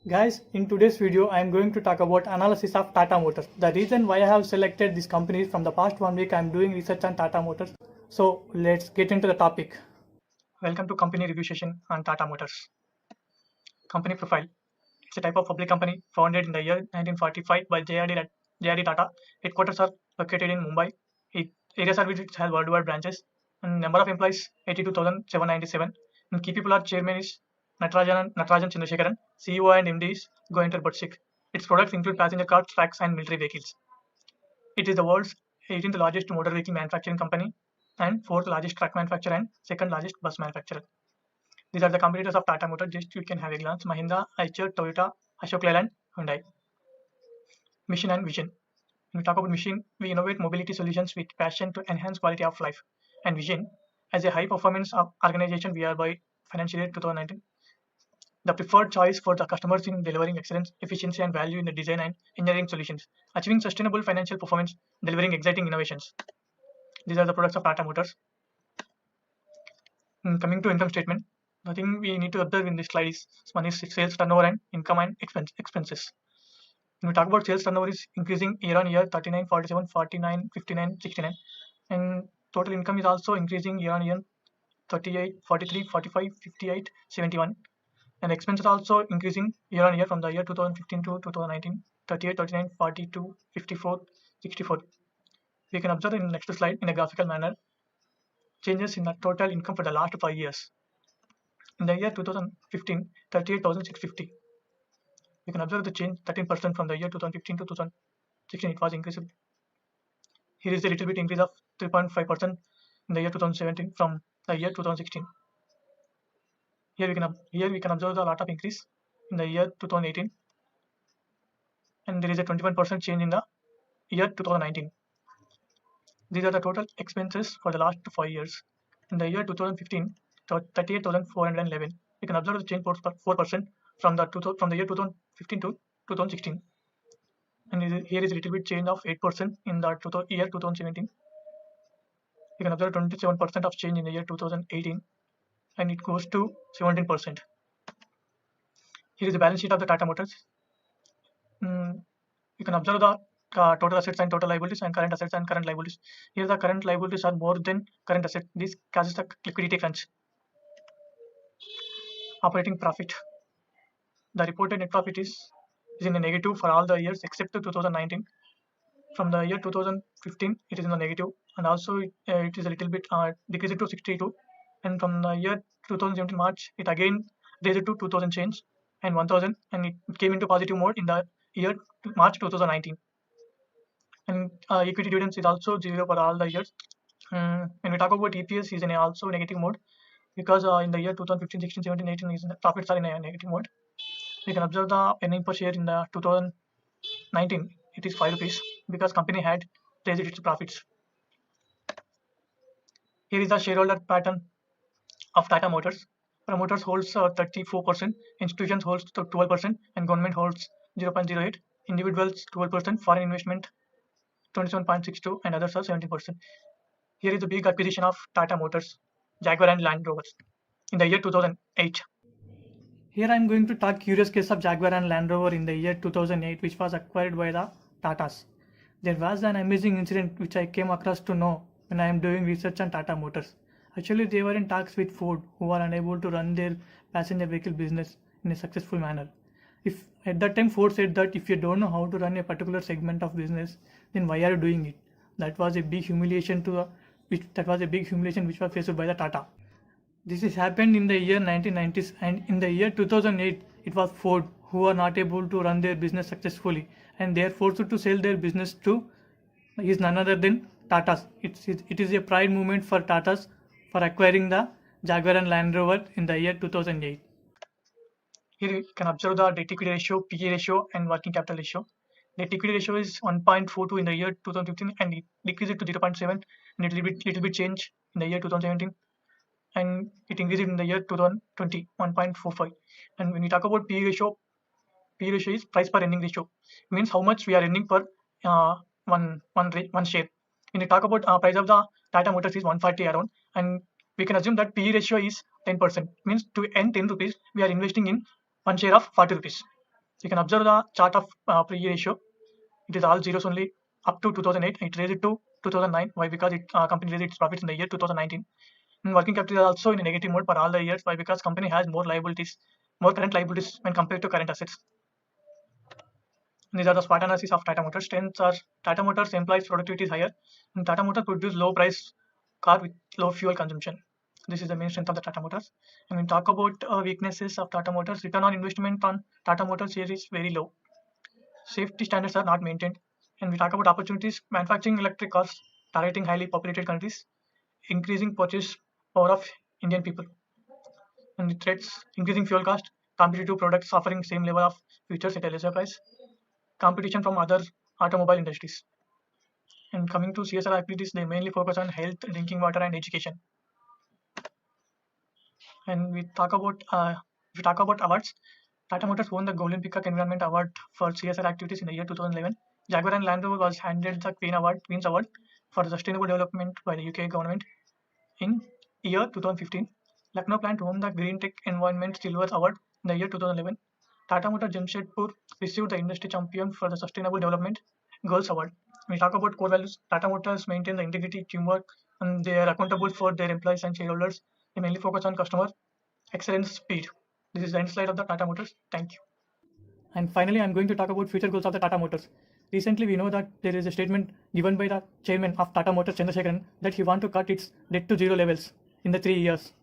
Guys, in today's video, I am going to talk about analysis of Tata Motors. The reason why I have selected this company from the past 1 week, I am doing research on Tata Motors. So let's get into the topic. Welcome to company review session on Tata Motors. Company profile. It's a type of public company founded in the year 1945 by J.R.D. Tata. Headquarters are located in Mumbai. Area service has worldwide branches. And number of employees 82,797. And key people are chairman is Natarajan Chandrasekharan. CEO and MD is Govinda Bhatsik. Its products include passenger cars, trucks, and military vehicles. It is the world's 18th largest motor vehicle manufacturing company and fourth largest truck manufacturer and second largest bus manufacturer. These are the competitors of Tata Motors. Just you can have a glance: Mahindra, Eicher, Toyota, Ashok Leyland, Hyundai. Mission and vision. When we talk about mission, we innovate mobility solutions with passion to enhance quality of life. And vision, as a high-performance organization, we are by financial year 2019 the preferred choice for the customers in delivering excellence, efficiency, and value in the design and engineering solutions, achieving sustainable financial performance, delivering exciting innovations. These are the products of Tata Motors. Coming to income statement, the thing we need to observe in this slide is one is sales turnover and income and expenses. When we talk about sales turnover is increasing year on year 39, 47, 49, 59, 69, and total income is also increasing year on year 38, 43, 45, 58, 71, and expenses also increasing year on year from the year 2015 to 2019 38, 39, 42, 54, 64. We can observe in the next slide in a graphical manner changes in the total income for the last 5 years. In the year 2015, 38,650. We can observe the change 13% from the year 2015 to 2016. It was increased. Here is a little bit increase of 3.5% in the year 2017 from the year 2016. Here we can observe a lot of increase in the year 2018, and there is a 21% change in the year 2019. These are the total expenses for the last 5 years. In the year 2015, 38,411. We can observe the change 4% from the year 2015 to 2016, and here is a little bit change of 8% in the year 2017. You can observe 27% of change in the year 2018, and it goes to 17%. Here is the balance sheet of the Tata Motors. You can observe the total assets and total liabilities and current assets and current liabilities. Here the current liabilities are more than current assets. This causes the liquidity crunch. Operating profit. The reported net profit is in a negative for all the years except 2019. From the year 2015, it is in the negative, and also it is a little bit decreased to 62. And from the year 2017 March, it again raised to 2000 change and 1000, and it came into positive mode in the year March 2019. And equity dividends is also zero for all the years. When we talk about EPS, is in also negative mode because in the year 2015, 16, 17, 18, profits are in a negative mode. We can observe the earning per share in the 2019. It is 5 rupees because company had raised its profits. Here is the shareholder pattern of Tata Motors. Promoters holds 34%, institutions holds 12%, and government holds 0.08. Individuals 12%, foreign investment 27.62, and others are 17%. Here is the big acquisition of Tata Motors, Jaguar and Land Rover in the year 2008. Here I am going to talk curious case of Jaguar and Land Rover in the year 2008, which was acquired by the Tatas. There was an amazing incident which I came across to know when I am doing research on Tata Motors. Actually, they were in talks with Ford, who were unable to run their passenger vehicle business in a successful manner. If at that time Ford said that if you don't know how to run a particular segment of business, then why are you doing it? That was a big humiliation which was faced by the Tata. This has happened in the year 1990s, and in the year 2008, it was Ford who were not able to run their business successfully, and they are forced to sell their business to is none other than Tatas. It is a pride moment for Tatas for acquiring the Jaguar and Land Rover in the year 2008. Here you can observe the debt equity ratio, PE ratio, and working capital ratio. Debt equity ratio is 1.42 in the year 2015, and it decreased to 0.7, and little bit change in the year 2017, and it increased in the year 2020, 1.45. And when we talk about PE ratio is price per earning ratio. It means how much we are earning per one share. When we talk about price of the Tata Motors is 140 around, and we can assume that PE ratio is 10%. Means to earn 10 rupees, we are investing in one share of 40 rupees. you can observe the chart of PE ratio. It is all zeros only up to 2008. It raised it to 2009. Why? Because it company raised its profits in the year 2019. And working capital is also in a negative mode for all the years. Why? Because company has more liabilities, more current liabilities when compared to current assets. These are the SWOT analysis of Tata Motors. Strengths are Tata Motors employees productivity is higher, and Tata Motors produce low price car with low fuel consumption. This is the main strength of the Tata Motors. And when we talk about weaknesses of Tata Motors, return on investment on Tata Motors share is very low. Safety standards are not maintained. And we talk about opportunities, manufacturing electric cars, targeting highly populated countries, increasing purchase power of Indian people. And the threats, increasing fuel cost, competitive products offering same level of features at a lesser price, competition from other automobile industries. And coming to CSR activities, they mainly focus on health, drinking water, and education. And if we talk about awards, Tata Motors won the Golden Peacock Environment Award for CSR activities in the year 2011. Jaguar and Land Rover was handed the Queen's Award for sustainable development by the UK government in year 2015. Lucknow plant won the Green Tech Environment Silver Award in the year 2011. Tata Motors Jamshedpur received the Industry Champion for the Sustainable Development Goals Award. When we talk about core values, Tata Motors maintain the integrity, teamwork, and they are accountable for their employees and shareholders. They mainly focus on customer excellence, speed. This is the end slide of the Tata Motors. Thank you. And finally, I'm going to talk about future goals of the Tata Motors. Recently, we know that there is a statement given by the chairman of Tata Motors, Chandrasekaran, that he wants to cut its debt to zero levels in the 3 years.